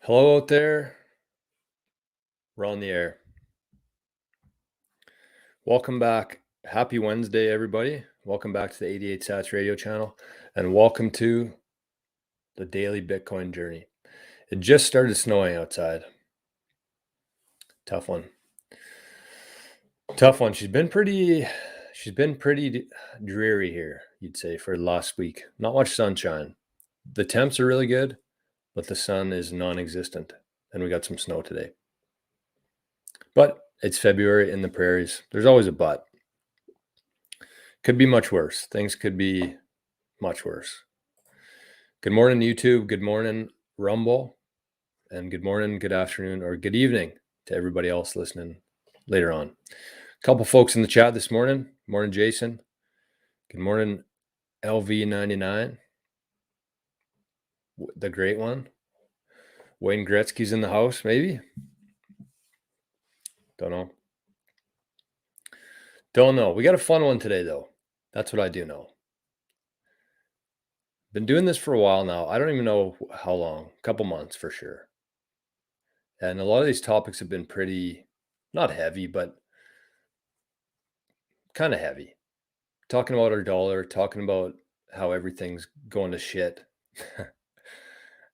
Hello out there. We're on the air. Welcome back. Happy Wednesday, everybody. Welcome back to the 88 Sats radio channel, and welcome to the daily Bitcoin journey. It just started snowing outside. Tough one. She's been pretty dreary here, you'd say, for last week. Not much sunshine. The temps are really good, but the sun is non-existent, and we got some snow today. But it's February in the prairies. There's always a but. Could be much worse. Things could be much worse. Good morning, YouTube. Good morning, Rumble. And good morning, good afternoon, or good evening to everybody else listening later on. A couple folks in the chat this morning. Morning, Jason. Good morning, LV99. The great one. Wayne Gretzky's in the house, maybe? Don't know. We got a fun one today, though. That's what I do know. Been doing this for a while now. I don't even know how long. A couple months for sure. And a lot of these topics have been pretty, not heavy, but kind of heavy. Talking about our dollar, talking about how everything's going to shit.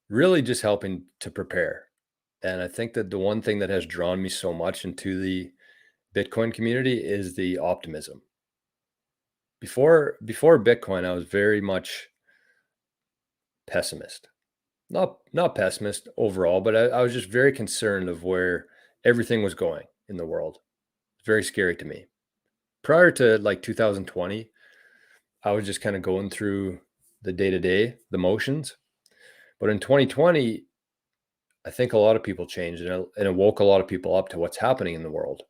Really just helping to prepare. And I think that the one thing that has drawn me so much into the Bitcoin community is the optimism. Before Bitcoin, I was very much pessimist. Not pessimist overall, but I was just very concerned of where everything was going in the world. It's very scary to me. Prior to like 2020, I was just kind of going through the day-to-day, the motions. But in 2020, I think a lot of people changed, and it woke a lot of people up to what's happening in the world.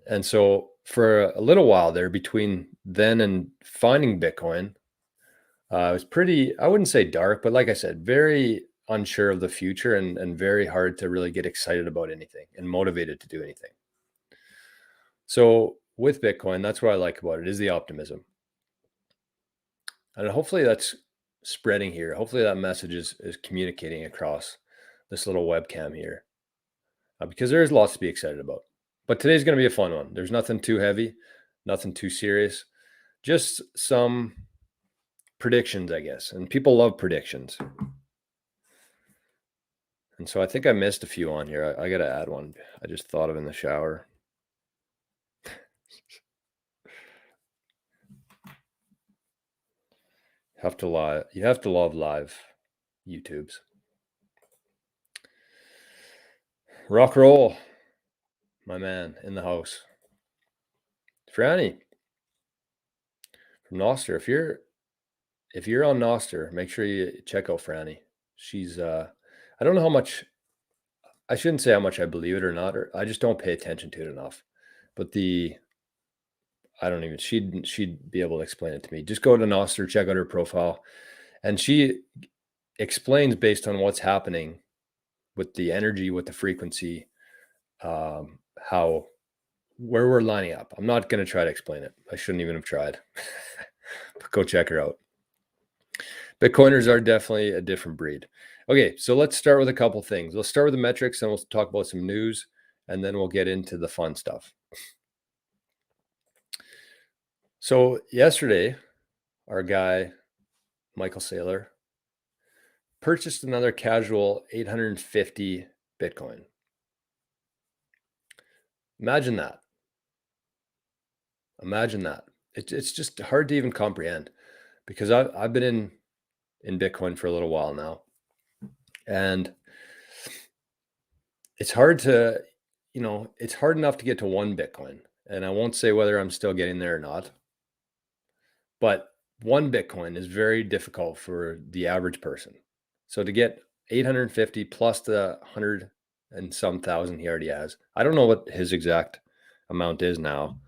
And so for a little while there, between then and finding Bitcoin, it was pretty, I wouldn't say dark, but like I said, very unsure of the future and very hard to really get excited about anything and motivated to do anything. So with Bitcoin, that's what I like about it, is the optimism. And hopefully that's spreading here. Hopefully that message is communicating across this little webcam here, because there's lots to be excited about. But today's going to be a fun one. There's nothing too heavy, nothing too serious, just some predictions, I guess. And people love predictions. And so I think I missed a few on here. I got to add one. I just thought of in the shower. You have to love live YouTubes. Rock roll, my man in the house. Franny from Noster. If you're on Noster, make sure you check out Franny. She's I don't know how much, I shouldn't say how much I believe it or not, or I just don't pay attention to it enough. But she'd be able to explain it to me. Just go to Noster, check out her profile, and she explains based on what's happening with the energy, with the frequency, where we're lining up. I'm not going to try to explain it. I shouldn't even have tried. But go check her out. Bitcoiners are definitely a different breed. Okay, so let's start with a couple things. Let's start with the metrics, and we'll talk about some news, and then we'll get into the fun stuff. So yesterday, our guy, Michael Saylor, purchased another casual 850 Bitcoin. Imagine that. It's just hard to even comprehend, because I've been in Bitcoin for a little while now, and it's hard to, it's hard enough to get to one Bitcoin, and I won't say whether I'm still getting there or not, but one Bitcoin is very difficult for the average person. So to get 850 plus the 100 and some thousand he already has, I don't know what his exact amount is now.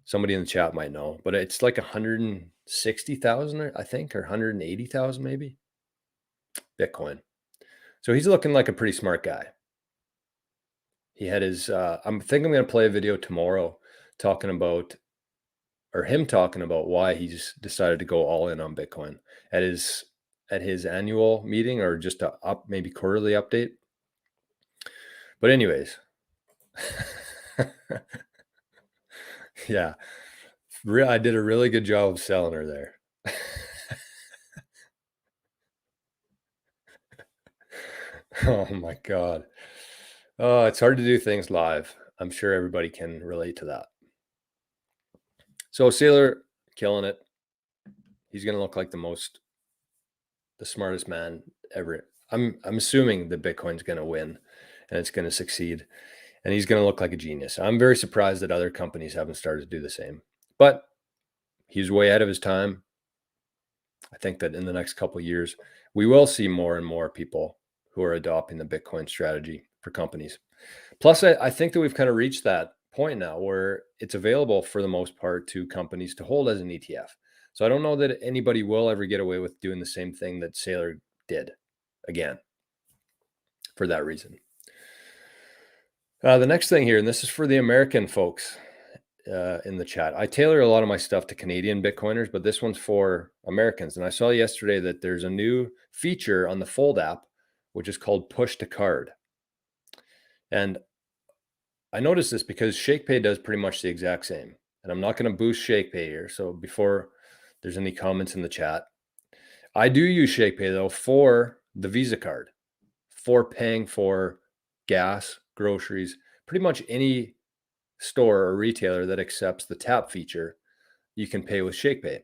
Somebody in the chat might know, but it's like 160,000, I think, or 180,000 maybe Bitcoin. So he's looking like a pretty smart guy. He had his, I'm going to play a video tomorrow talking about why he's decided to go all in on Bitcoin at his at his annual meeting, or just a maybe quarterly update. But anyways, yeah, I did a really good job of selling her there. Oh my God. Oh, it's hard to do things live. I'm sure everybody can relate to that. So Sailor killing it. He's gonna look like the smartest man ever. I'm assuming that Bitcoin's gonna win and it's gonna succeed, and he's gonna look like a genius. I'm very surprised that other companies haven't started to do the same. But he's way ahead of his time. I think that in the next couple of years, we will see more and more people who are adopting the Bitcoin strategy for companies. Plus, I think that we've kind of reached that point now where it's available for the most part to companies to hold as an ETF. So I don't know that anybody will ever get away with doing the same thing that Sailor did again for that reason. The next thing here, and this is for the American folks in the chat. I tailor a lot of my stuff to Canadian Bitcoiners, but this one's for Americans. And I saw yesterday that there's a new feature on the Fold app, which is called push to card. And I noticed this because ShakePay does pretty much the exact same. And I'm not going to boost ShakePay here. So before there's any comments in the chat, I do use ShakePay though for the Visa card, for paying for gas, groceries, pretty much any store or retailer that accepts the tap feature, you can pay with ShakePay.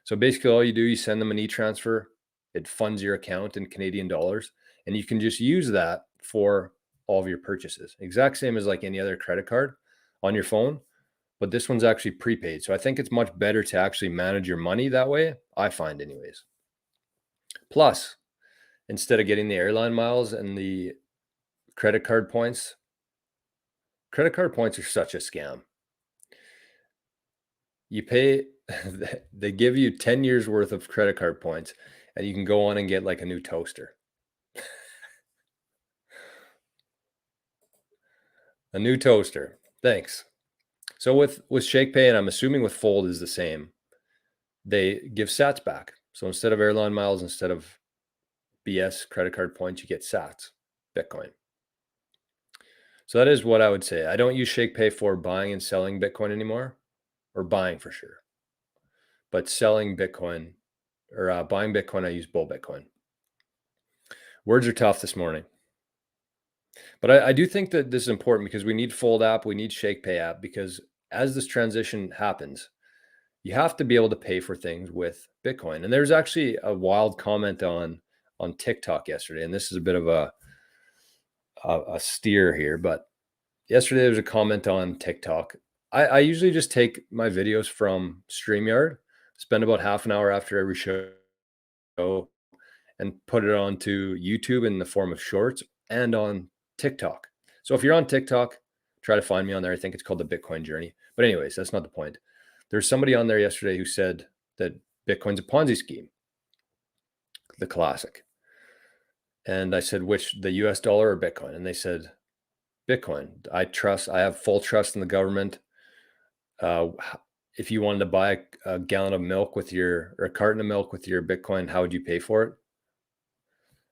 So basically all you do, you send them an e-transfer, it funds your account in Canadian dollars, and you can just use that for all of your purchases. Exact same as like any other credit card on your phone, but this one's actually prepaid. So I think it's much better to actually manage your money that way, I find anyways. Plus, instead of getting the airline miles and the credit card points are such a scam. You pay, they give you 10 years worth of credit card points, and you can go on and get like a new toaster. A new toaster. Thanks. So with ShakePay, and I'm assuming with Fold is the same, they give sats back. So instead of airline miles, instead of BS credit card points, you get sats, Bitcoin. So that is what I would say. I don't use ShakePay for buying and selling Bitcoin anymore, or buying for sure. But selling Bitcoin or buying Bitcoin, I use Bull Bitcoin. Words are tough this morning. But I do think that this is important because we need Fold app, we need ShakePay app, because as this transition happens, you have to be able to pay for things with Bitcoin. And there's actually a wild comment on TikTok yesterday, and this is a bit of a steer here, but yesterday there was a comment on TikTok. I usually just take my videos from StreamYard, spend about half an hour after every show, and put it onto YouTube in the form of shorts and on TikTok. So if you're on TikTok, try to find me on there. I think it's called the Bitcoin Journey. But anyways, that's not the point. There's somebody on there yesterday who said that Bitcoin's a Ponzi scheme, the classic. And I said, which, the US dollar or Bitcoin? And they said, Bitcoin. I have full trust in the government. If you wanted to buy a gallon of milk or a carton of milk with your Bitcoin, how would you pay for it?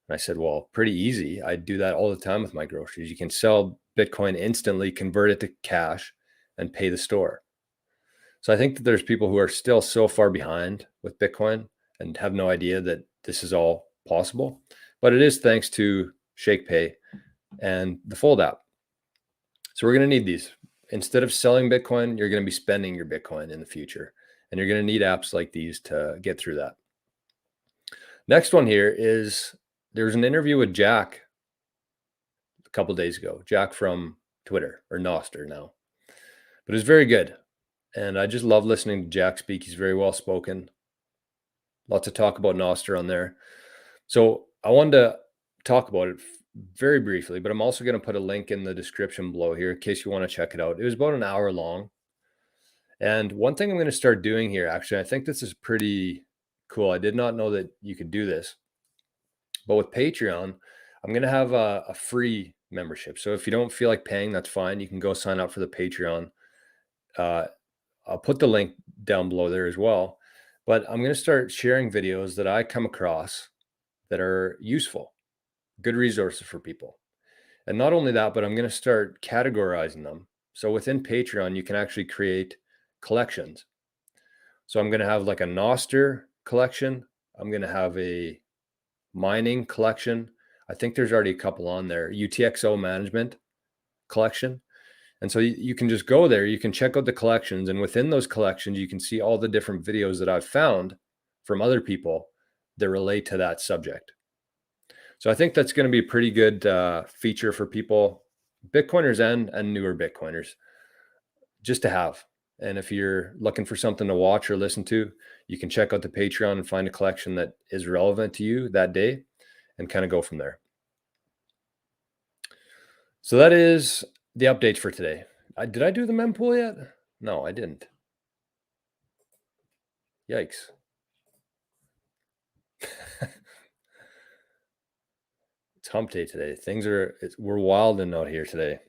And I said, well, pretty easy. I do that all the time with my groceries. You can sell Bitcoin instantly, convert it to cash, and pay the store. So I think that there's people who are still so far behind with Bitcoin and have no idea that this is all possible. But it is thanks to ShakePay and the Fold app. So we're going to need these. Instead of selling Bitcoin, you're going to be spending your Bitcoin in the future. And you're going to need apps like these to get through that. Next one here is, there's an interview with Jack a couple days ago. Jack from Twitter, or Nostr now. But it's very good. And I just love listening to Jack speak. He's very well spoken. Lots of talk about Nostr on there. So I wanted to talk about it very briefly, but I'm also going to put a link in the description below here in case you want to check it out. It was about an hour long. And one thing I'm going to start doing here, actually, I think this is pretty cool. I did not know that you could do this. But with Patreon, I'm going to have a free membership. So if you don't feel like paying, that's fine. You can go sign up for the Patreon. I'll put the link down below there as well. But I'm going to start sharing videos that I come across that are useful, good resources for people. And not only that, but I'm going to start categorizing them. So within Patreon, you can actually create collections. So I'm going to have like a Noster collection. I'm going to have a mining collection. I think there's already a couple on there. UTXO management collection. And so you can just go there, you can check out the collections, and within those collections, you can see all the different videos that I've found from other people that relate to that subject. So I think that's going to be a pretty good feature for people, Bitcoiners and newer Bitcoiners, just to have. And if you're looking for something to watch or listen to, you can check out the Patreon and find a collection that is relevant to you that day and kind of go from there. So that is the updates for today. Did I do the mempool yet? No, I didn't. Yikes. It's hump day today. We're wilding out here today.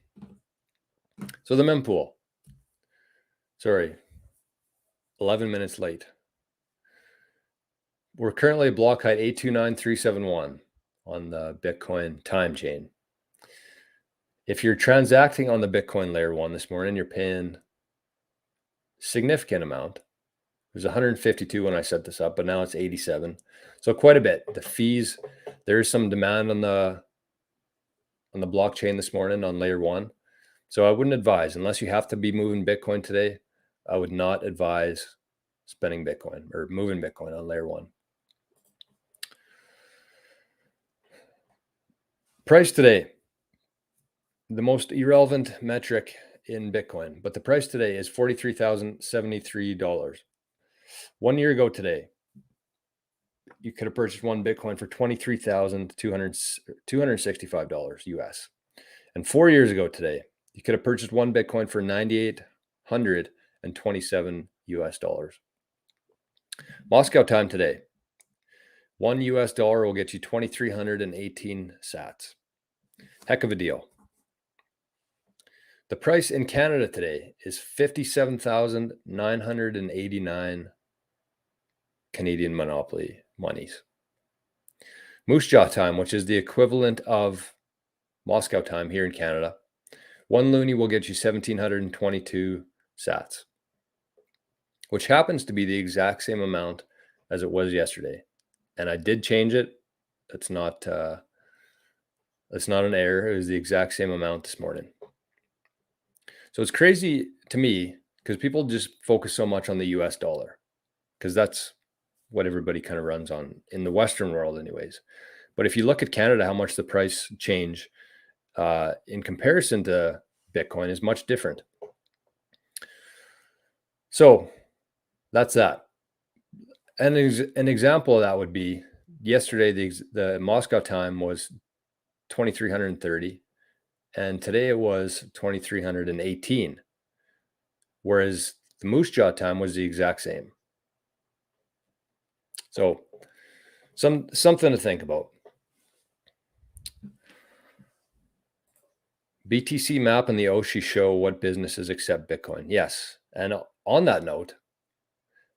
So the mempool. Sorry, 11 minutes late. We're currently at block height 829371 on the Bitcoin time chain. If you're transacting on the Bitcoin layer 1 this morning, you're paying significant amount. It was 152 when I set this up, but now it's 87. So quite a bit. The fees, there is some demand on the blockchain this morning on layer 1. So I wouldn't advise, unless you have to be moving Bitcoin today, I would not advise spending Bitcoin or moving Bitcoin on layer 1. Price today, the most irrelevant metric in Bitcoin, but the price today is $43,073. 1 year ago today, you could have purchased one Bitcoin for $23,265 US. And 4 years ago today, you could have purchased one Bitcoin for $9,827 US dollars. Moscow time today, $1 US will get you 2,318 sats. Heck of a deal. The price in Canada today is 57,989 Canadian Monopoly monies. Moose Jaw time, which is the equivalent of Moscow time here in Canada, one loonie will get you 1,722 sats, which happens to be the exact same amount as it was yesterday. And I did change it. It's not an error. It was the exact same amount this morning. So it's crazy to me because people just focus so much on the US dollar because that's what everybody kind of runs on in the Western world anyways. But if you look at Canada, how much the price change in comparison to Bitcoin is much different. So that's that. And an example of that would be yesterday, the Moscow time was 2,330. And today it was 2,318, whereas the Moose Jaw time was the exact same. So something to think about. BTC Map and the Oshi show what businesses accept Bitcoin. Yes. And on that note,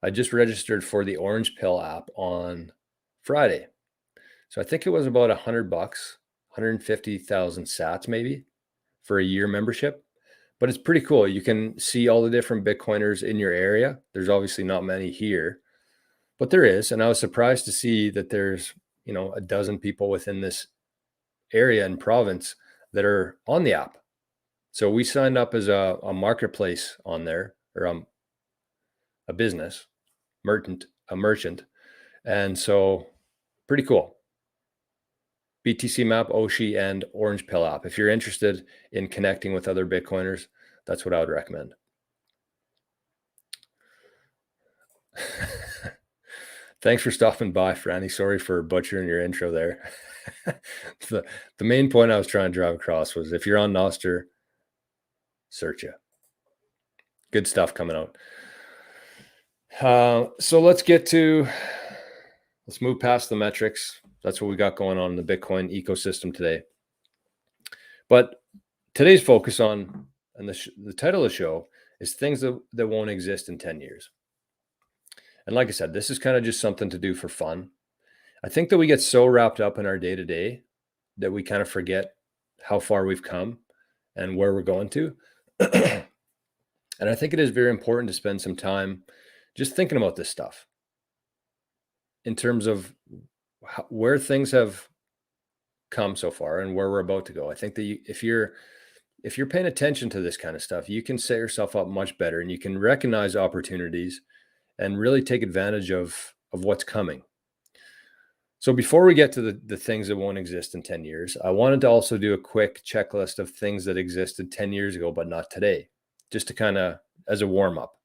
I just registered for the Orange Pill app on Friday. So I think it was about $100, 150,000 sats maybe for a year membership. But it's pretty cool. You can see all the different Bitcoiners in your area. There's obviously not many here, but there is. And I was surprised to see that there's, a dozen people within this area and province that are on the app. So we signed up as a marketplace on there, or a business, a merchant. And so pretty cool. BTC Map, Oshi, and Orange Pill app. If you're interested in connecting with other Bitcoiners, that's what I would recommend. Thanks for stopping by, Franny. Sorry for butchering your intro there. The main point I was trying to drive across was if you're on Noster, search it. Good stuff coming out. So let's move past the metrics. That's what we got going on in the Bitcoin ecosystem today. But today's focus on, and the title of the show is things that won't exist in 10 years. And like I said, this is kind of just something to do for fun. I think that we get so wrapped up in our day to day that we kind of forget how far we've come and where we're going to. And I think it is very important to spend some time just thinking about this stuff in terms of where things have come so far and where we're about to go. I think that if you're paying attention to this kind of stuff, you can set yourself up much better and you can recognize opportunities and really take advantage of what's coming. So before we get to the things that won't exist in 10 years, I wanted to also do a quick checklist of things that existed 10 years ago, but not today, just to kind of as a warm up.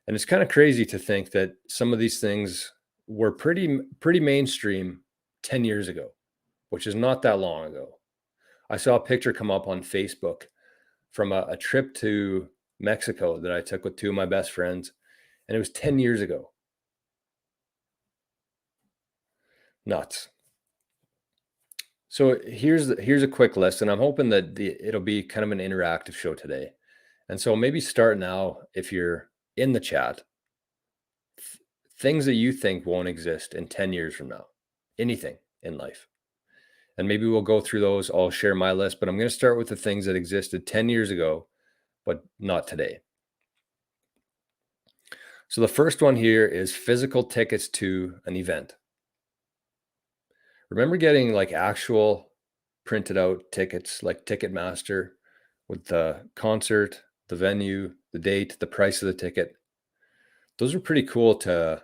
And it's kind of crazy to think that some of these things were pretty mainstream 10 years ago, which is not that long ago. I saw a picture come up on Facebook from a trip to Mexico that I took with two of my best friends, and it was 10 years ago. Nuts. So here's a quick list, and I'm hoping that it'll be kind of an interactive show today. And so maybe start now if you're in the chat. Things that you think won't exist in 10 years from now. Anything in life. And maybe we'll go through those. I'll share my list, but I'm going to start with the things that existed 10 years ago, but not today. So the first one here is physical tickets to an event. Remember getting like actual printed out tickets like Ticketmaster with the concert, the venue, the date, the price of the ticket. Those are pretty cool to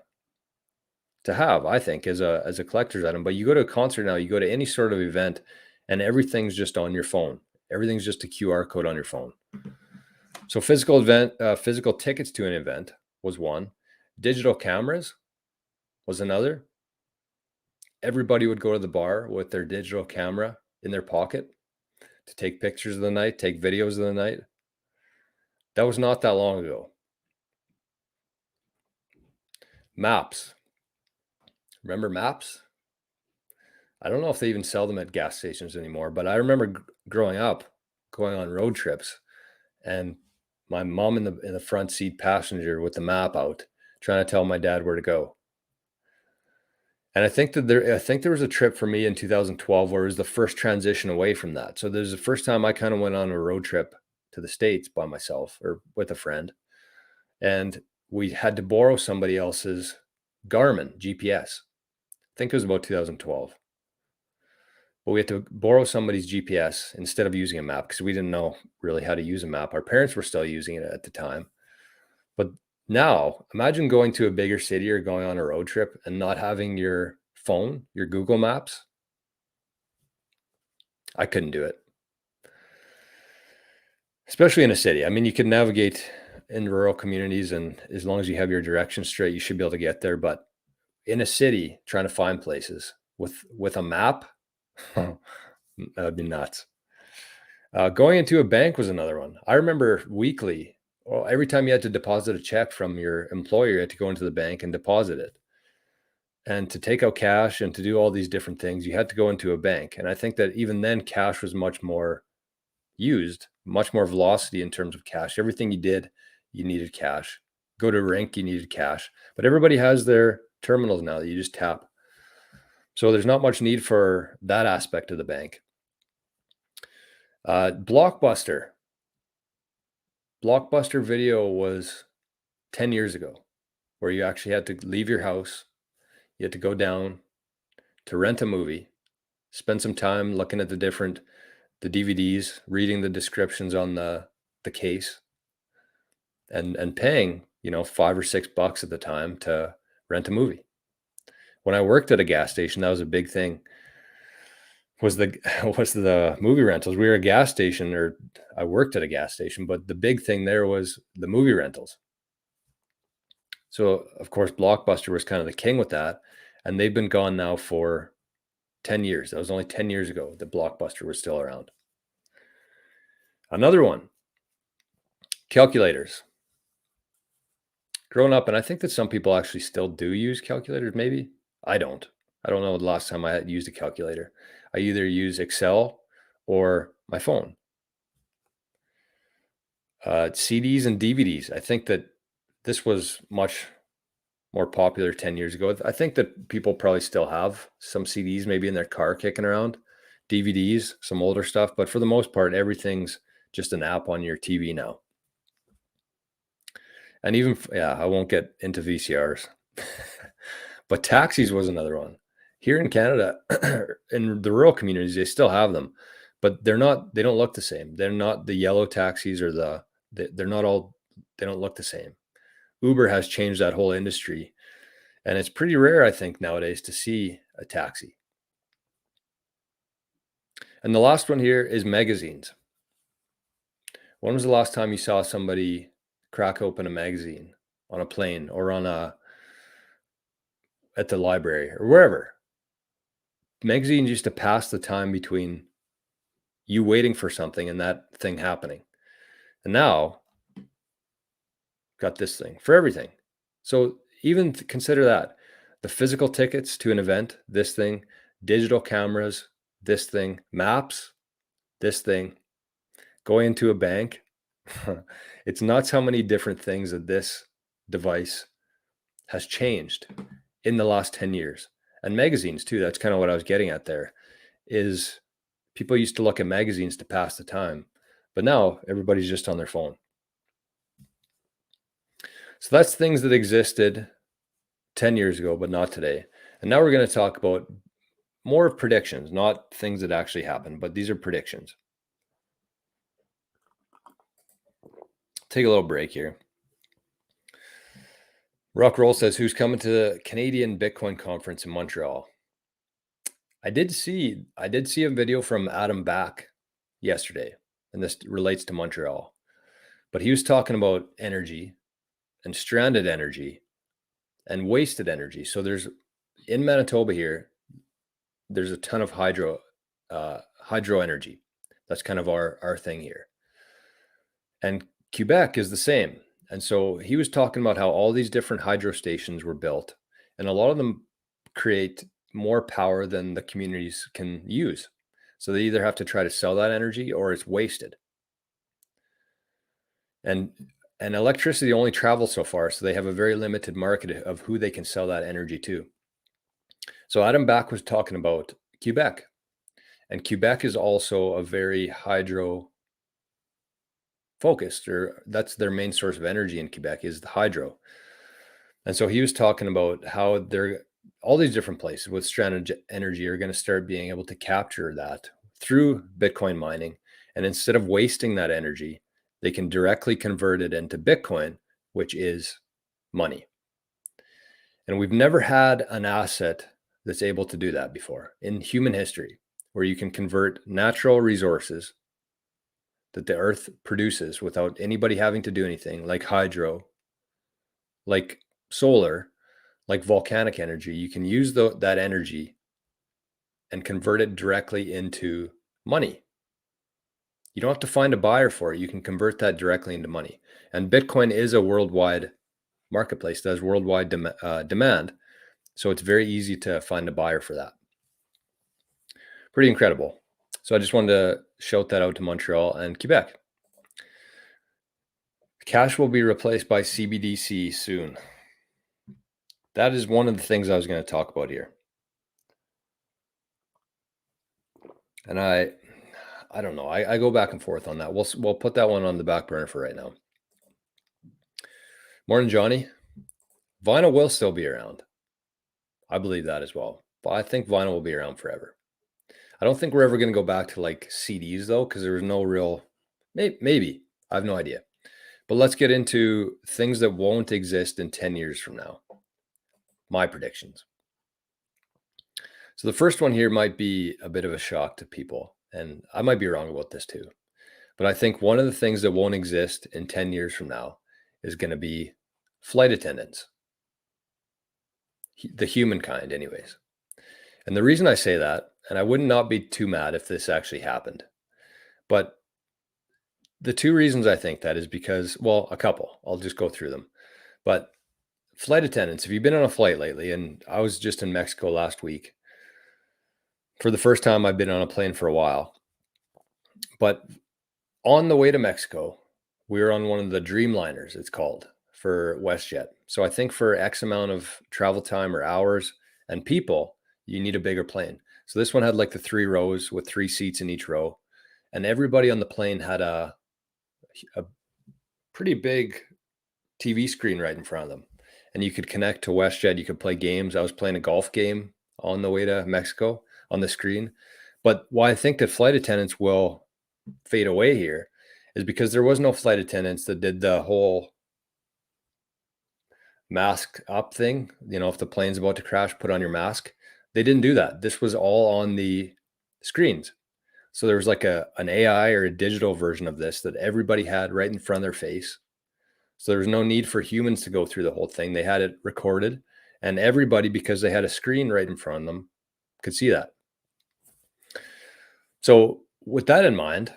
have, I think, as a collector's item. But you go to a concert now, you go to any sort of event, and everything's just on your phone. Everything's just a QR code on your phone. So physical tickets to an event was one. Digital cameras was another. Everybody would go to the bar with their digital camera in their pocket to take pictures of the night, take videos of the night. That was not that long ago. Maps. Remember maps? I don't know if they even sell them at gas stations anymore, but I remember growing up, going on road trips, and my mom in the front seat passenger with the map out, trying to tell my dad where to go. And I think there was a trip for me in 2012 where it was the first transition away from that. So there's the first time I kind of went on a road trip to the States by myself or with a friend, and we had to borrow somebody else's Garmin GPS. I think it was about 2012. But we had to borrow somebody's GPS instead of using a map because we didn't know really how to use a map. Our parents were still using it at the time. But now, imagine going to a bigger city or going on a road trip and not having your phone, your Google Maps. I couldn't do it. Especially in a city. I mean, you can navigate in rural communities, and as long as you have your directions straight, you should be able to get there. But in a city, trying to find places with a map, that would be nuts. Going into a bank was another one. I remember weekly, well, every time you had to deposit a check from your employer, you had to go into the bank and deposit it. And to take out cash and to do all these different things, you had to go into a bank. And I think that even then, cash was much more used, much more velocity in terms of cash. Everything you did, you needed cash. Go to a rink, you needed cash. But everybody has their terminals now that you just tap. So there's not much need for that aspect of the bank. Blockbuster. Blockbuster video was 10 years ago, where you actually had to leave your house. You had to go down to rent a movie, spend some time looking at the DVDs, reading the descriptions on the case, and paying, $5 or $6 at the time to rent a movie. When I worked at a gas station, that was a big thing. Was the movie rentals. We were a gas station, or I worked at a gas station, but the big thing there was the movie rentals. So of course, Blockbuster was kind of the king with that, and they've been gone now for 10 years. That was only 10 years ago that Blockbuster was still around. Another one, calculators. Growing up, and I think that some people actually still do use calculators, maybe. I don't know the last time I had used a calculator. I either use Excel or my phone. CDs and DVDs. I think that this was much more popular 10 years ago. I think that people probably still have some CDs maybe in their car kicking around, DVDs, some older stuff, but for the most part, everything's just an app on your TV now. And even, I won't get into VCRs, but taxis was another one. Here in Canada, in the rural communities, they still have them, but they don't look the same. They're not the yellow taxis or they're not all, they don't look the same. Uber has changed that whole industry, and it's pretty rare, I think, nowadays to see a taxi. And the last one here is magazines. When was the last time you saw somebody crack open a magazine on a plane or at the library or wherever? Magazines used to pass the time between you waiting for something and that thing happening. And now, got this thing for everything. So even consider that. The physical tickets to an event, this thing, digital cameras, this thing, maps, this thing, going into a bank. It's nuts how many different things that this device has changed in the last 10 years. And magazines too, that's kind of what I was getting at there, is people used to look at magazines to pass the time, but now everybody's just on their phone. So that's things that existed 10 years ago, but not today. And now we're going to talk about more of predictions, not things that actually happened, but these are predictions. Take a little break here. Rock Roll says, who's coming to the Canadian Bitcoin conference in Montreal? I did see a video from Adam Back yesterday, and this relates to Montreal. But he was talking about energy and stranded energy and wasted energy. So there's in Manitoba here, there's a ton of hydro energy. That's kind of our thing here. And Quebec is the same. And so he was talking about how all these different hydro stations were built, and a lot of them create more power than the communities can use. So they either have to try to sell that energy or it's wasted. And electricity only travels so far, so they have a very limited market of who they can sell that energy to. So Adam Back was talking about Quebec, and Quebec is also a very hydro focused, or that's their main source of energy in Quebec is the hydro. And so he was talking about how all these different places with stranded energy are going to start being able to capture that through Bitcoin mining. And instead of wasting that energy, they can directly convert it into Bitcoin, which is money. And we've never had an asset that's able to do that before in human history, where you can convert natural resources that the earth produces without anybody having to do anything, like hydro, like solar, like volcanic energy. You can use that energy and convert it directly into money. You don't have to find a buyer for it. You can convert that directly into money. And Bitcoin is a worldwide marketplace that has worldwide demand. So it's very easy to find a buyer for that. Pretty incredible. So I just wanted to shout that out to Montreal and Quebec. Cash will be replaced by CBDC soon. That is one of the things I was going to talk about here. And I don't know. I go back and forth on that. We'll put that one on the back burner for right now. Morning, Johnny. Vinyl will still be around. I believe that as well. But I think vinyl will be around forever. I don't think we're ever going to go back to like CDs though, because there's no real, maybe. I have no idea. But let's get into things that won't exist in 10 years from now. My predictions. So the first one here might be a bit of a shock to people, and I might be wrong about this too. But I think one of the things that won't exist in 10 years from now is going to be flight attendants. The humankind, anyways. And the reason I say that, and I would not be too mad if this actually happened, but the two reasons I think that is because, well, a couple, I'll just go through them. But flight attendants, if you've been on a flight lately, and I was just in Mexico last week, for the first time I've been on a plane for a while. But on the way to Mexico, we were on one of the Dreamliners, it's called, for WestJet. So I think for X amount of travel time or hours and people, you need a bigger plane. So this one had like the 3 rows with 3 seats in each row, and everybody on the plane had a pretty big TV screen right in front of them. And you could connect to WestJet. You could play games. I was playing a golf game on the way to Mexico on the screen. But why I think that flight attendants will fade away here is because there was no flight attendants that did the whole mask up thing. If the plane's about to crash, put on your mask. They didn't do that. This was all on the screens. So there was like an AI or a digital version of this that everybody had right in front of their face. So there was no need for humans to go through the whole thing. They had it recorded, and everybody, because they had a screen right in front of them, could see that. So with that in mind,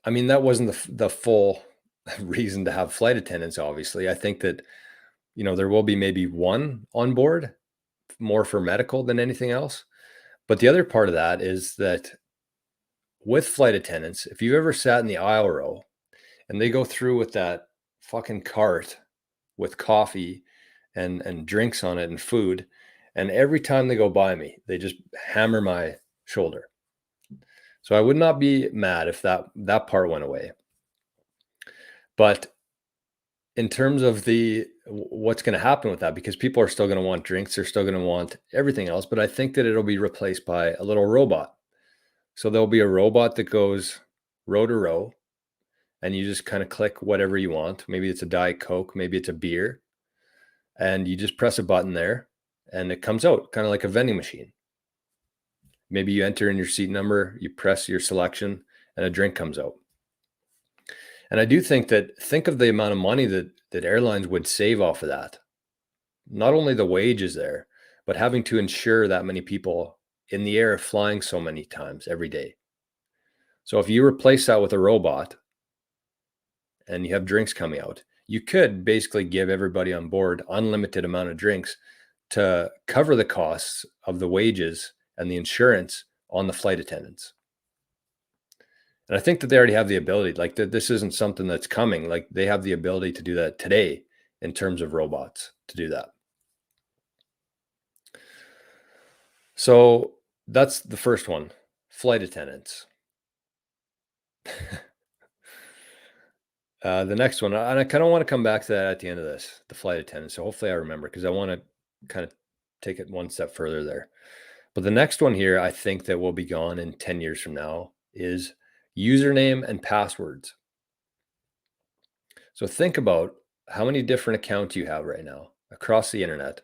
I mean, that wasn't the full reason to have flight attendants, obviously. I think that, there will be maybe one on board, more for medical than anything else. But the other part of that is that with flight attendants, if you've ever sat in the aisle row and they go through with that fucking cart with coffee and drinks on it and food, and every time they go by me, they just hammer my shoulder. So I would not be mad if that part went away. But in terms of what's going to happen with that, because people are still going to want drinks, they're still going to want everything else, but I think that it'll be replaced by a little robot. So there'll be a robot that goes row to row, and you just kind of click whatever you want. Maybe it's a Diet Coke, maybe it's a beer, and you just press a button there and it comes out kind of like a vending machine. Maybe you enter in your seat number, you press your selection, and a drink comes out. And I do think of the amount of money that airlines would save off of that. Not only the wages there, but having to insure that many people in the air flying so many times every day. So if you replace that with a robot and you have drinks coming out, you could basically give everybody on board unlimited amount of drinks to cover the costs of the wages and the insurance on the flight attendants. And I think that they already have the ability, like this isn't something that's coming. Like they have the ability to do that today in terms of robots to do that. So that's the first one, flight attendants. The next one, and I kind of want to come back to that at the end of this, the flight attendants. So hopefully I remember, because I want to kind of take it one step further there. But the next one here, I think that will be gone in 10 years from now, is username and passwords. So think about how many different accounts you have right now across the internet,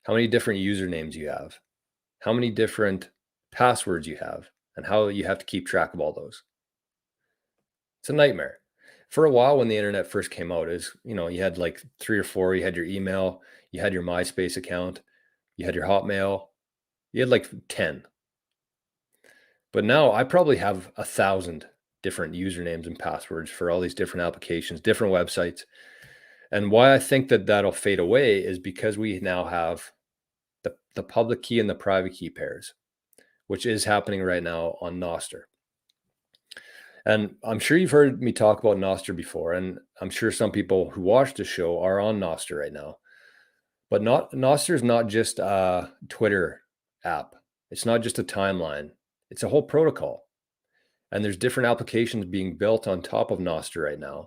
how many different usernames you have, how many different passwords you have, and how you have to keep track of all those. It's a nightmare. For a while, when the internet first came out, you had like 3 or 4. You had your email, you had your MySpace account, you had your Hotmail, you had like 10. But now I probably have 1,000 different usernames and passwords for all these different applications, different websites. And why I think that that'll fade away is because we now have the public key and the private key pairs, which is happening right now on Nostr. And I'm sure you've heard me talk about Nostr before, and I'm sure some people who watch the show are on Nostr right now. But Nostr is not just a Twitter app. It's not just a timeline. It's a whole protocol. And there's different applications being built on top of Nostr right now.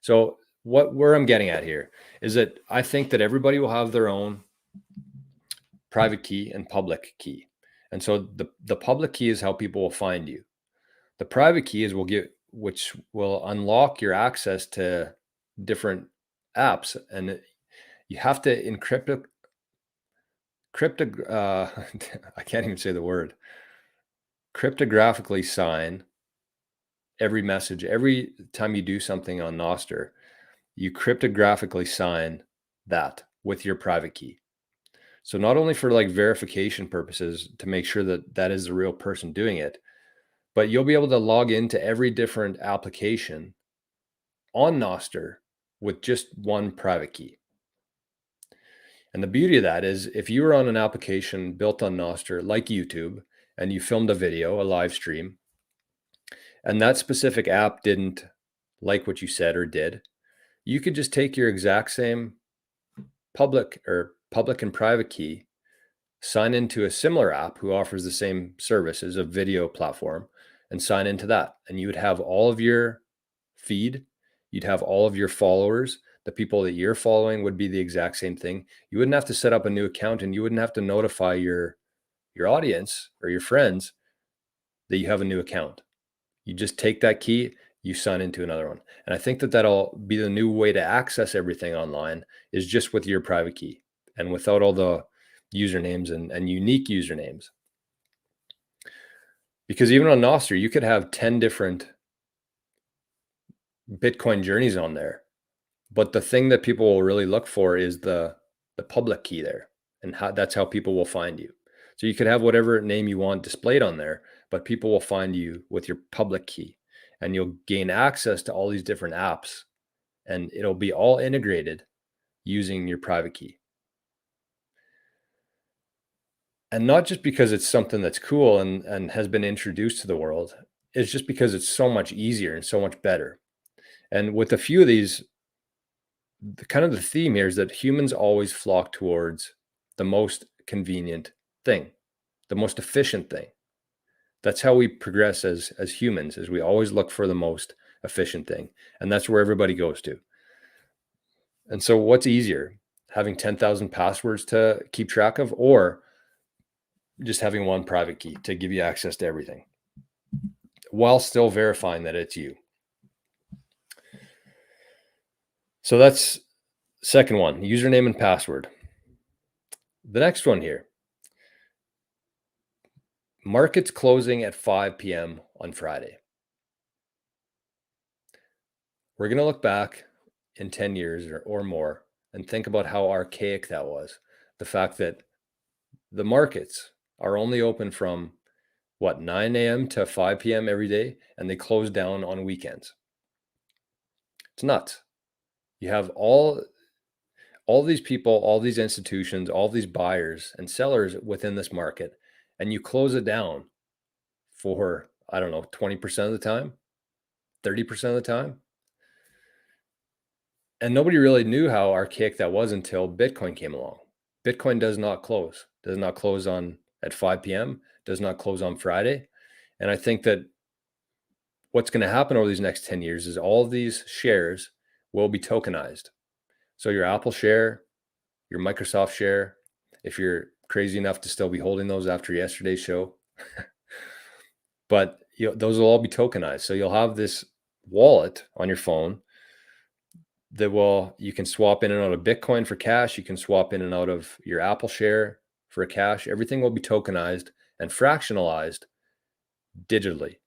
So where I'm getting at here is that I think that everybody will have their own private key and public key. And so the public key is how people will find you. The private key is which will unlock your access to different apps, and you have to encrypt I can't even say the word. Cryptographically sign every message. Every time you do something on Nostr, you cryptographically sign that with your private key. So not only for like verification purposes to make sure that that is the real person doing it, but you'll be able to log into every different application on Nostr with just one private key. And the beauty of that is if you were on an application built on Nostr like YouTube and you filmed a video, a live stream, and that specific app didn't like what you said or did, You could just take your exact same public and private key, sign into a similar app who offers the same service as a video platform, and sign into that. And you would have all of your feed, you'd have all of your followers, the people that you're following would be the exact same thing. You wouldn't have to set up a new account, and you wouldn't have to notify your audience or your friends that you have a new account. You just take that key, you sign into another one. And I think that that'll be the new way to access everything online, is just with your private key and without all the usernames and unique usernames. Because even on Nostr, you could have 10 different Bitcoin journeys on there. But the thing that people will really look for is the public key there, and that's how people will find you. So you could have whatever name you want displayed on there, but people will find you with your public key, and you'll gain access to all these different apps, and it'll be all integrated using your private key. And not just because it's something that's cool and has been introduced to the world, it's just because it's so much easier and so much better. And with a few of these, the theme here is that humans always flock towards the most convenient thing, the most efficient thing. That's how we progress as humans, is we always look for the most efficient thing. And that's where everybody goes to. And so what's easier, having 10,000 passwords to keep track of, or just having one private key to give you access to everything while still verifying that it's you? So that's second one, username and password. The next one here, markets closing at 5 p.m. on Friday. We're going to look back in 10 years or more and think about how archaic that was. The fact that the markets are only open from 9 a.m. to 5 p.m. every day, and they close down on weekends. It's nuts. You have all these people, all these institutions, all these buyers and sellers within this market, and you close it down for, 20% of the time, 30% of the time. And nobody really knew how archaic that was until Bitcoin came along. Bitcoin does not close on at 5 p.m., does not close on Friday. And I think that what's going to happen over these next 10 years is all of these shares will be tokenized. So your Apple share, your Microsoft share, if you're crazy enough to still be holding those after yesterday's show, but those will all be tokenized. So you'll have this wallet on your phone that you can swap in and out of Bitcoin for cash. You can swap in and out of your Apple share for cash. Everything will be tokenized and fractionalized digitally.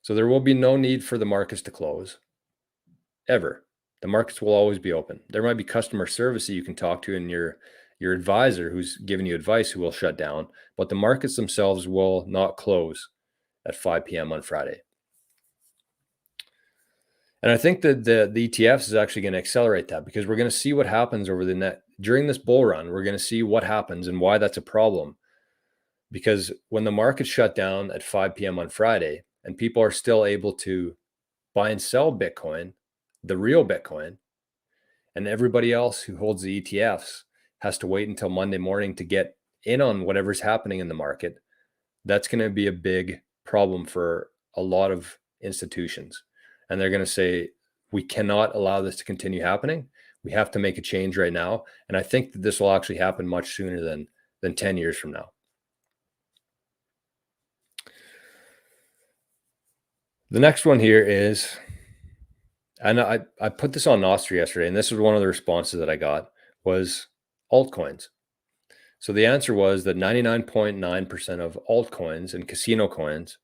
So there will be no need for the markets to close ever. The markets will always be open. There might be customer service that you can talk to, and your advisor who's giving you advice who will shut down, but the markets themselves will not close at 5 p.m. on Friday. And I think that the ETFs is actually going to accelerate that, because we're going to see what happens during this bull run. We're going to see what happens and why that's a problem. Because when the market shut down at 5 p.m. on Friday and people are still able to buy and sell Bitcoin, the real Bitcoin, and everybody else who holds the ETFs has to wait until Monday morning to get in on whatever's happening in the market, that's going to be a big problem for a lot of institutions. And they're going to say, we cannot allow this to continue happening. We have to make a change right now. And I think that this will actually happen much sooner than 10 years from now. The next one here is, and I put this on Nostr yesterday, and this was one of the responses that I got, was altcoins. So the answer was that 99.9% of altcoins and casino coins,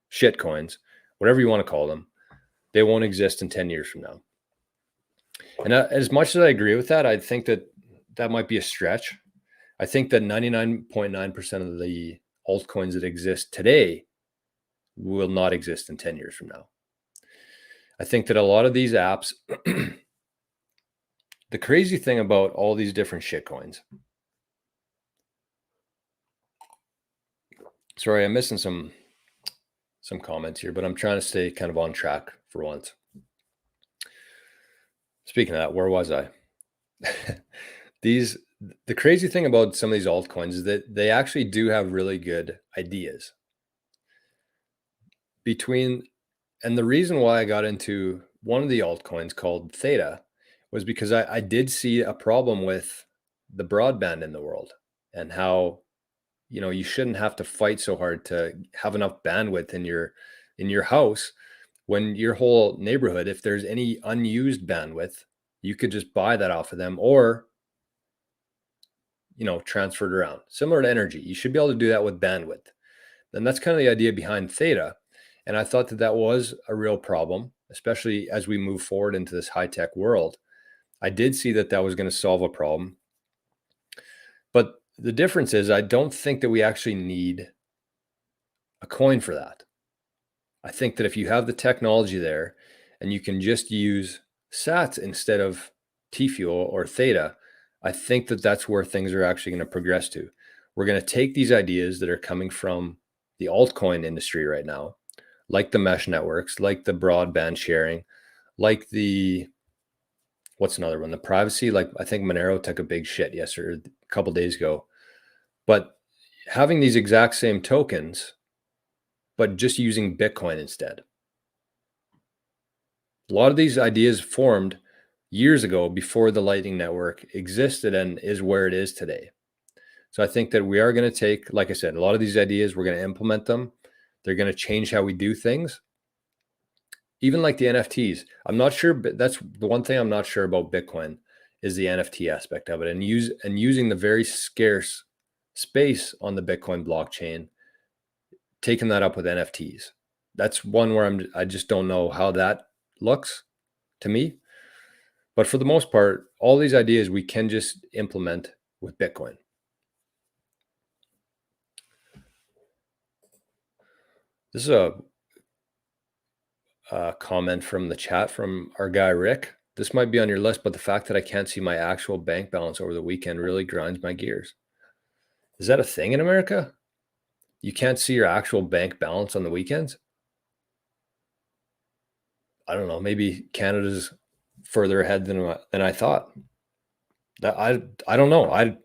shit coins, whatever you want to call them, they won't exist in 10 years from now. And as much as I agree with that, I think that might be a stretch. I think that 99.9% of the altcoins that exist today will not exist in 10 years from now. I think that a lot of these apps, the crazy thing about all these different shit coins, sorry, I'm missing some comments here, but I'm trying to stay kind of on track for once. Speaking of that, where was I? These the crazy thing about some of these altcoins is that they actually do have really good ideas. And the reason why I got into one of the altcoins called Theta was because I did see a problem with the broadband in the world and how, you shouldn't have to fight so hard to have enough bandwidth in your house when your whole neighborhood, if there's any unused bandwidth, you could just buy that off of them or transfer it around. Similar to energy, you should be able to do that with bandwidth. And that's kind of the idea behind Theta. And I thought that that was a real problem, especially as we move forward into this high-tech world. I did see that that was going to solve a problem. But the difference is I don't think that we actually need a coin for that. I think that if you have the technology there and you can just use sats instead of T-Fuel or Theta, I think that that's where things are actually going to progress to. We're going to take these ideas that are coming from the altcoin industry right now, like the mesh networks, like the broadband sharing, like what's another one? The privacy. Like I think Monero took a big shit yesterday, a couple days ago. But having these exact same tokens, but just using Bitcoin instead. A lot of these ideas formed years ago before the Lightning Network existed and is where it is today. So I think that we are going to take, like I said, a lot of these ideas, we're going to implement them. They're going to change how we do things. Even like the NFTs. I'm not sure, but that's the one thing I'm not sure about Bitcoin is the NFT aspect of it and using the very scarce space on the Bitcoin blockchain, taking that up with NFTs. That's one where I just don't know how that looks to me. But for the most part, all these ideas we can just implement with Bitcoin. This is a comment from the chat from our guy Rick. This might be on your list, but the fact that I can't see my actual bank balance over the weekend really grinds my gears. Is that a thing in America? You can't see your actual bank balance on the weekends? I don't know. Maybe Canada's further ahead than I thought. I don't know. I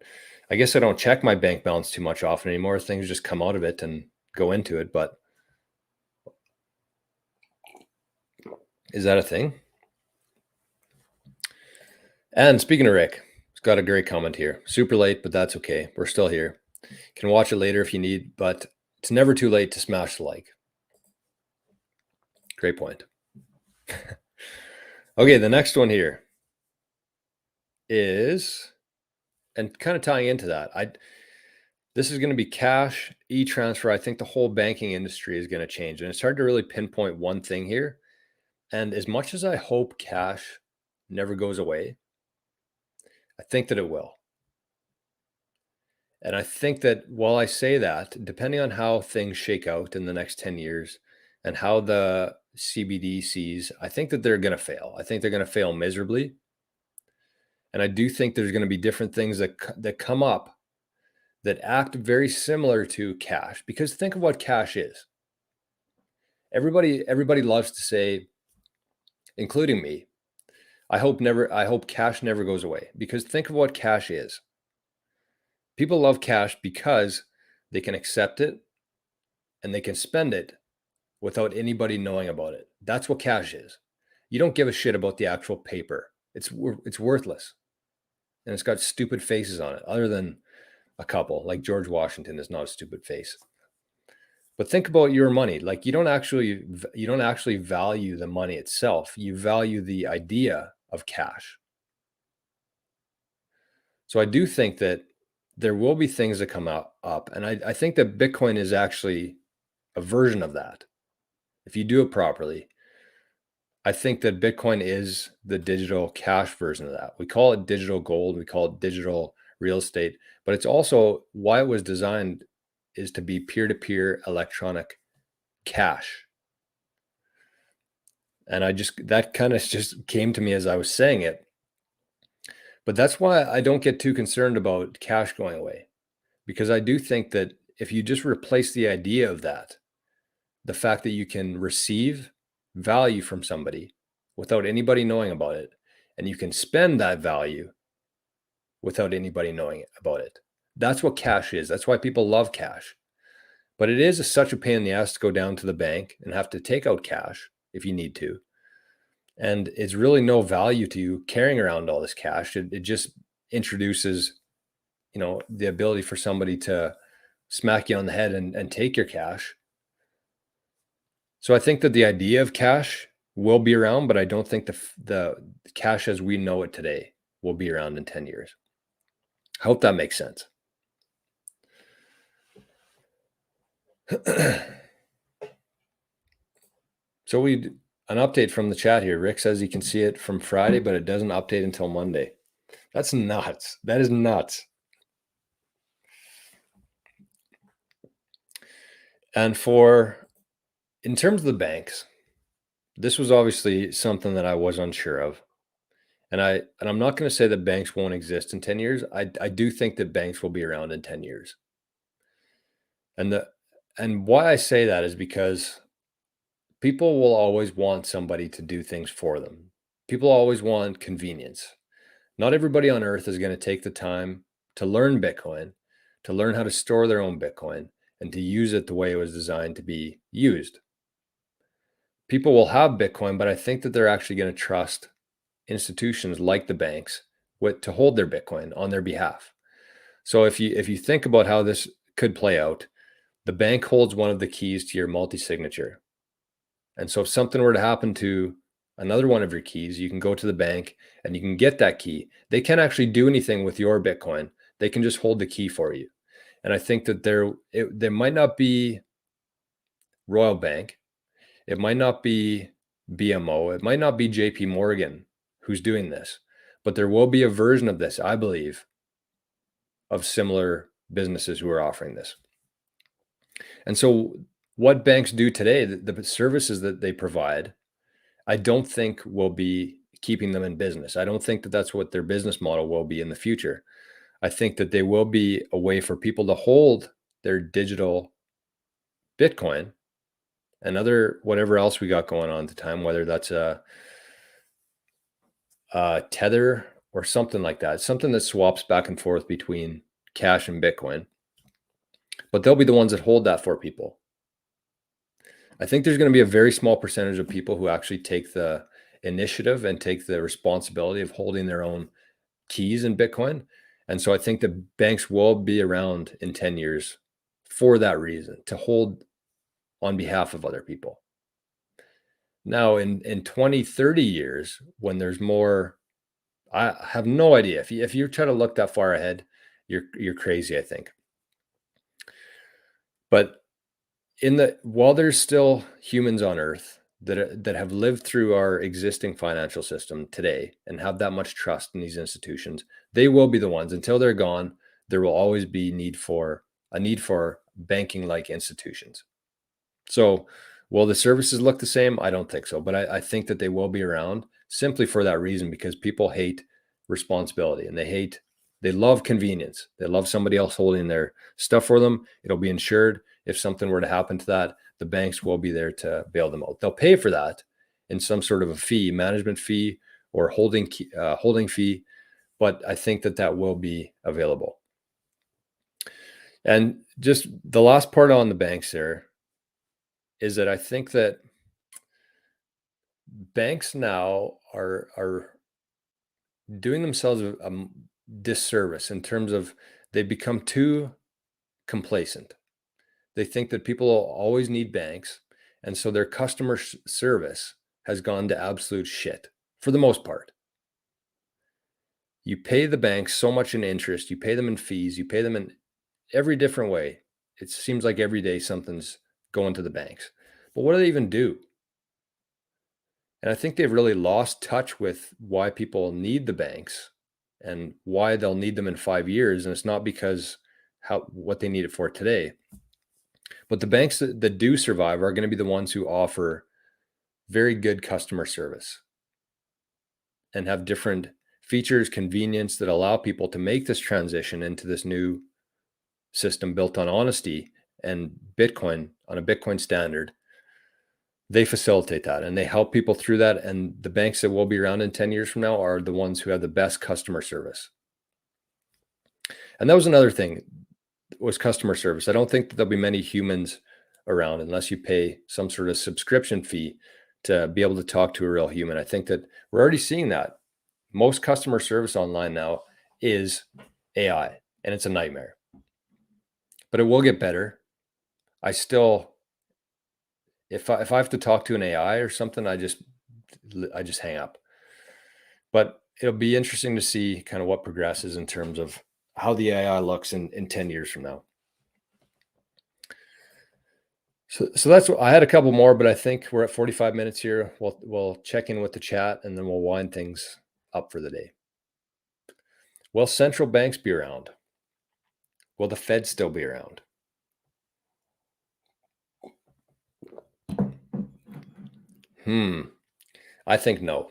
guess I don't check my bank balance too much often anymore. Things just come out of it and go into it. But is that a thing? And speaking of Rick, he's got a great comment here. Super late, but that's okay. We're still here. Can watch it later if you need, but it's never too late to smash the like. Great point. Okay, the next one here is, and kind of tying into that, this is going to be cash, e-transfer. I think the whole banking industry is going to change, and it's hard to really pinpoint one thing here. And as much as I hope cash never goes away, I think that it will. And I think that while I say that, depending on how things shake out in the next 10 years and how the CBD sees, I think that they're going to fail. I think they're going to fail miserably. And I do think there's going to be different things that come up that act very similar to cash, because think of what cash is. Everybody loves to say, including me, I hope cash never goes away, because think of what cash is. People love cash because they can accept it and they can spend it without anybody knowing about it. That's what cash is. You don't give a shit about the actual paper. It's worthless. And it's got stupid faces on it, other than a couple. Like George Washington is not a stupid face. But think about your money. Like you don't actually value the money itself. You value the idea of cash. So I do think that there will be things that come up. And I think that Bitcoin is actually a version of that. If you do it properly, I think that Bitcoin is the digital cash version of that. We call it digital gold. We call it digital real estate, but it's also why it was designed is to be peer-to-peer electronic cash. And that kind of just came to me as I was saying it. But that's why I don't get too concerned about cash going away, because I do think that if you just replace the idea of that, the fact that you can receive value from somebody without anybody knowing about it, and you can spend that value without anybody knowing about it. That's what cash is. That's why people love cash. But it is such a pain in the ass to go down to the bank and have to take out cash if you need to. And it's really no value to you carrying around all this cash. It just introduces, the ability for somebody to smack you on the head and take your cash. So I think that the idea of cash will be around, but I don't think the cash as we know it today will be around in 10 years. I hope that makes sense. So an update from the chat here. Rick says he can see it from Friday, but it doesn't update until Monday. That's nuts. That is nuts. And in terms of the banks, this was obviously something that I was unsure of. And I'm not going to say that banks won't exist in 10 years. I do think that banks will be around in 10 years. And why I say that is because people will always want somebody to do things for them. People always want convenience. Not everybody on earth is going to take the time to learn Bitcoin, to learn how to store their own Bitcoin, and to use it the way it was designed to be used. People will have Bitcoin, but I think that they're actually going to trust institutions like the banks to hold their Bitcoin on their behalf. So if you think about how this could play out, the bank holds one of the keys to your multi-signature. And so if something were to happen to another one of your keys, you can go to the bank and you can get that key. They can't actually do anything with your Bitcoin. They can just hold the key for you. And I think that there might not be Royal Bank. It might not be BMO. It might not be JP Morgan who's doing this, but there will be a version of this, I believe, of similar businesses who are offering this. And so what banks do today, the services that they provide, I don't think will be keeping them in business. I don't think that that's what their business model will be in the future. I think that they will be a way for people to hold their digital Bitcoin and whatever else we got going on at the time, whether that's a Tether or something like that, something that swaps back and forth between cash and Bitcoin. But they'll be the ones that hold that for people. I think there's going to be a very small percentage of people who actually take the initiative and take the responsibility of holding their own keys in Bitcoin. And so I think the banks will be around in 10 years for that reason, to hold on behalf of other people. Now, in 20, 30 years, when there's more, I have no idea. If you try to look that far ahead, you're crazy, I think. But while there's still humans on Earth that have lived through our existing financial system today and have that much trust in these institutions, they will be the ones. Until they're gone, there will always be a need for banking-like institutions. So will the services look the same? I don't think so, but I think that they will be around simply for that reason, because people hate responsibility and they love convenience. They love somebody else holding their stuff for them. It'll be insured. If something were to happen to that, the banks will be there to bail them out. They'll pay for that in some sort of a fee, management fee or holding fee, but I think that will be available. And just the last part on the banks there is that I think that banks now are doing themselves a disservice in terms of they've become too complacent. They think that people will always need banks, and so their customer service has gone to absolute shit for the most part. You pay the banks so much in interest, you pay them in fees, you pay them in every different way. It seems like every day something's going to the banks. But what do they even do? And I think they've really lost touch with why people need the banks and why they'll need them in 5 years. And it's not because what they need it for today. But the banks that do survive are going to be the ones who offer very good customer service and have different features, convenience that allow people to make this transition into this new system built on honesty and Bitcoin, on a Bitcoin standard, They facilitate that and they help people through that. And the banks that will be around in 10 years from now are the ones who have the best customer service. And that was another thing, was customer service. I don't think that there'll be many humans around unless you pay some sort of subscription fee to be able to talk to a real human. I think that we're already seeing that. Most customer service online now is AI, and it's a nightmare. But it will get better. I still, if I have to talk to an AI or something, I just hang up. But it'll be interesting to see kind of what progresses in terms of how the AI looks in 10 years from now. So that's what I had. A couple more, but I think we're at 45 minutes here. We'll check in with the chat and then we'll wind things up for the day. Will central banks be around? Will the Fed still be around? I think no.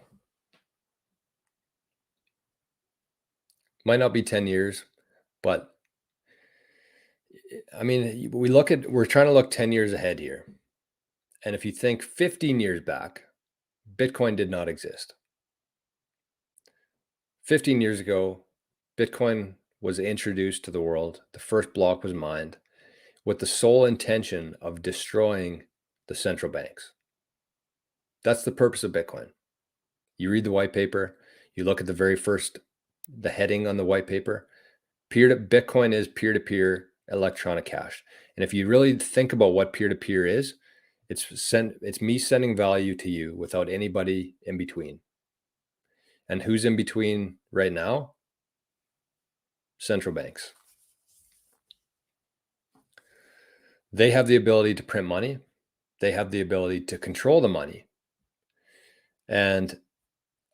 Might not be 10 years, but I mean, we're trying to look 10 years ahead here. And if you think 15 years back, Bitcoin did not exist. 15 years ago, Bitcoin was introduced to the world. The first block was mined with the sole intention of destroying the central banks. That's the purpose of Bitcoin. You read the white paper, you look at the heading on the white paper. Bitcoin is peer-to-peer electronic cash. And if you really think about what peer-to-peer is, it's me sending value to you without anybody in between. And who's in between right now? Central banks. They have the ability to print money. They have the ability to control the money. And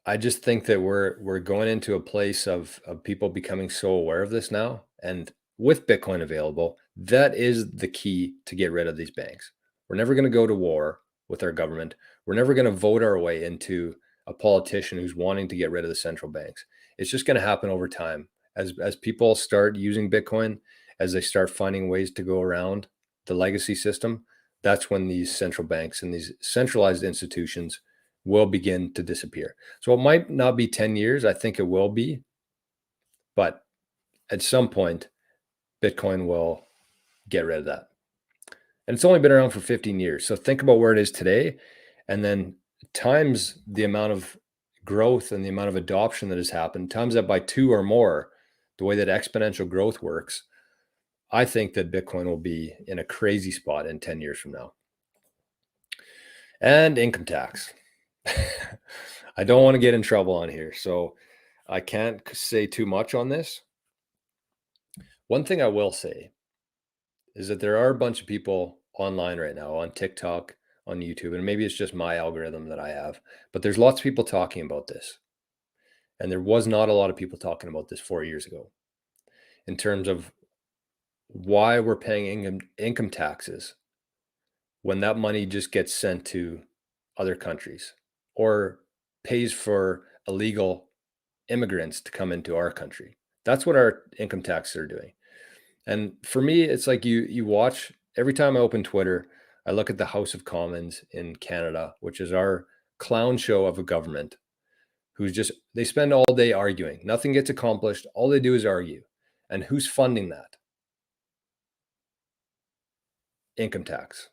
I just think that we're going into a place of people becoming so aware of this now. And with Bitcoin available, that is the key to get rid of these banks. We're never going to go to war with our government. We're never going to vote our way into a politician who's wanting to get rid of the central banks. It's just going to happen over time. As people start using Bitcoin, as they start finding ways to go around the legacy system, that's when these central banks and these centralized institutions will begin to disappear. So it might not be 10 years. I think it will be. But at some point, Bitcoin will get rid of that. And it's only been around for 15 years. So think about where it is today and then times the amount of growth and the amount of adoption that has happened, times that by 2 or more, the way that exponential growth works. I think that Bitcoin will be in a crazy spot in 10 years from now. And income tax. I don't want to get in trouble on here, so I can't say too much on this. One thing I will say is that there are a bunch of people online right now on TikTok, on YouTube, and maybe it's just my algorithm that I have, but there's lots of people talking about this. And there was not a lot of people talking about this 4 years ago in terms of why we're paying income taxes when that money just gets sent to other countries or pays for illegal immigrants to come into our country. That's what our income taxes are doing. And for me, it's like you watch, every time I open Twitter, I look at the House of Commons in Canada, which is our clown show of a government they spend all day arguing. Nothing gets accomplished. All they do is argue. And who's funding that? Income tax.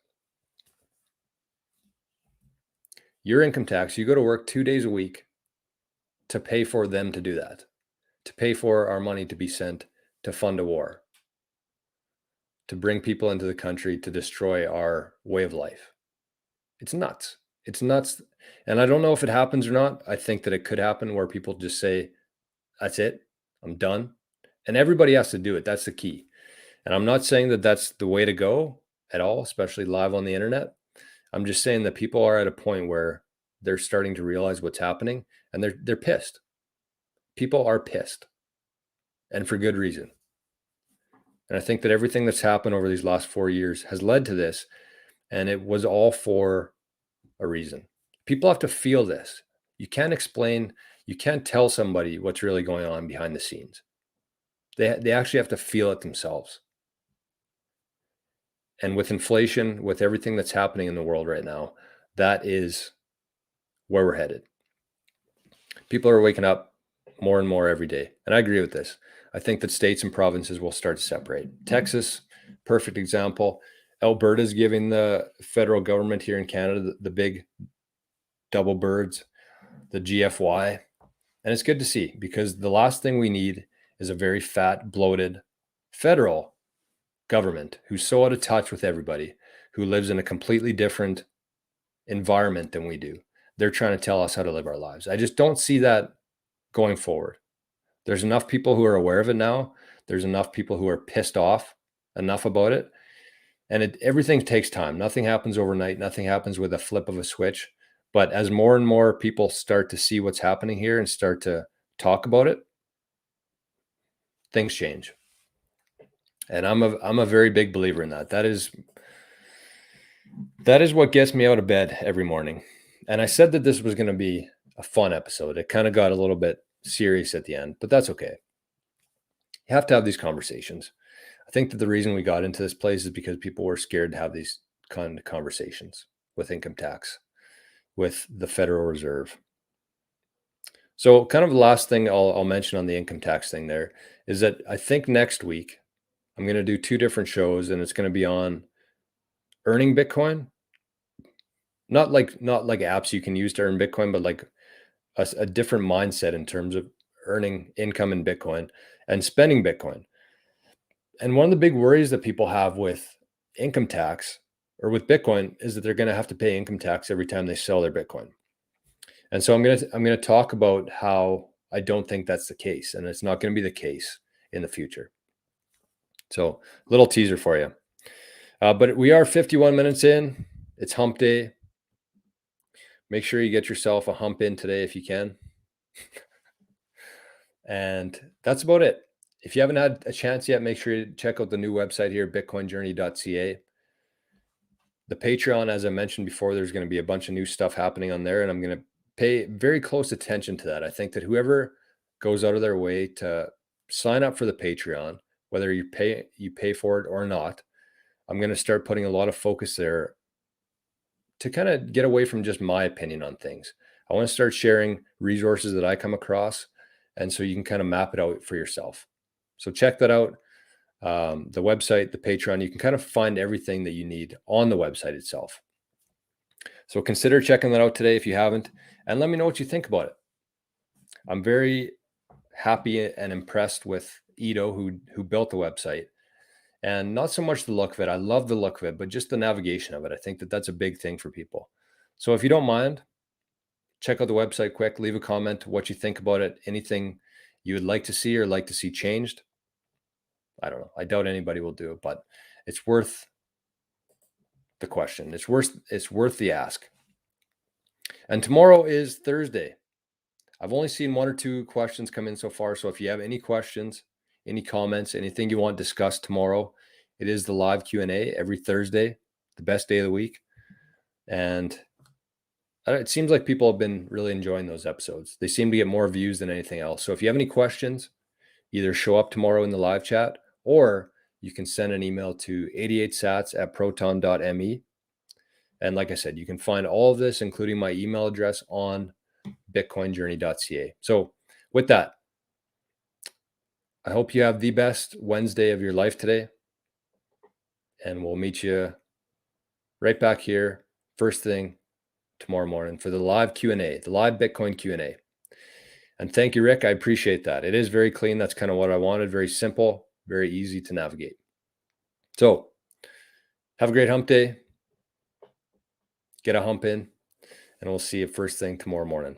Your income tax, you go to work 2 days a week to pay for them to do that, to pay for our money to be sent to fund a war, to bring people into the country to destroy our way of life. It's nuts. It's nuts. And I don't know if it happens or not. I think that it could happen where people just say, that's it, I'm done. And everybody has to do it. That's the key. And I'm not saying that that's the way to go at all, especially live on the internet. I'm just saying that people are at a point where they're starting to realize what's happening and they're pissed. People are pissed, and for good reason. And I think that everything that's happened over these last 4 years has led to this, and it was all for a reason. People have to feel this. You can't tell somebody what's really going on behind the scenes. They actually have to feel it themselves. And with inflation, with everything that's happening in the world right now, that is where we're headed. People are waking up more and more every day. And I agree with this. I think that states and provinces will start to separate. Texas, perfect example. Alberta's giving the federal government here in Canada the big double birds, the GFY. And it's good to see, because the last thing we need is a very fat, bloated federal government who's so out of touch with everybody, who lives in a completely different environment than we do. They're trying to tell us how to live our lives. I just don't see that going forward. There's enough people who are aware of it now. There's enough people who are pissed off enough about it. And everything takes time. Nothing happens overnight. Nothing happens with a flip of a switch. But as more and more people start to see what's happening here and start to talk about it, things change. And I'm a very big believer in that. That is what gets me out of bed every morning. And I said that this was going to be a fun episode. It kind of got a little bit serious at the end, but that's okay. You have to have these conversations. I think that the reason we got into this place is because people were scared to have these kind of conversations with income tax, with the Federal Reserve. So kind of the last thing I'll mention on the income tax thing there is that I think next week I'm going to do 2 different shows, and it's going to be on earning Bitcoin. Not like apps you can use to earn Bitcoin, but like a different mindset in terms of earning income in Bitcoin and spending Bitcoin. And one of the big worries that people have with income tax or with Bitcoin is that they're going to have to pay income tax every time they sell their Bitcoin. And so I'm going to talk about how I don't think that's the case, and it's not going to be the case in the future. So, little teaser for you. But we are 51 minutes in. It's hump day. Make sure you get yourself a hump in today if you can. And that's about it. If you haven't had a chance yet, make sure you check out the new website here, bitcoinjourney.ca. The Patreon, as I mentioned before, there's going to be a bunch of new stuff happening on there, and I'm going to pay very close attention to that. I think that whoever goes out of their way to sign up for the Patreon, whether you pay for it or not, I'm going to start putting a lot of focus there to kind of get away from just my opinion on things. I want to start sharing resources that I come across, and so you can kind of map it out for yourself. So check that out. The website, the Patreon, you can kind of find everything that you need on the website itself. So consider checking that out today if you haven't, and let me know what you think about it. I'm very happy and impressed with Ito, who built the website, and not so much the look of it. I love the look of it, but just the navigation of it. I think that that's a big thing for people. So if you don't mind, check out the website quick, leave a comment, what you think about it, anything you would like to see or like to see changed. I don't know. I doubt anybody will do it, but it's worth the question. It's worth the ask. And tomorrow is Thursday. I've only seen 1 or 2 questions come in so far. So if you have any questions, any comments, anything you want discussed tomorrow, it is the live Q&A every Thursday, the best day of the week. And it seems like people have been really enjoying those episodes. They seem to get more views than anything else. So if you have any questions, either show up tomorrow in the live chat, or you can send an email to 88sats@proton.me. And like I said, you can find all of this, including my email address, on bitcoinjourney.ca. So with that, I hope you have the best Wednesday of your life today. And we'll meet you right back here first thing tomorrow morning for the live Q&A, the live Bitcoin Q&A. And thank you, Rick. I appreciate that. It is very clean. That's kind of what I wanted. Very simple, very easy to navigate. So have a great hump day. Get a hump in, and we'll see you first thing tomorrow morning.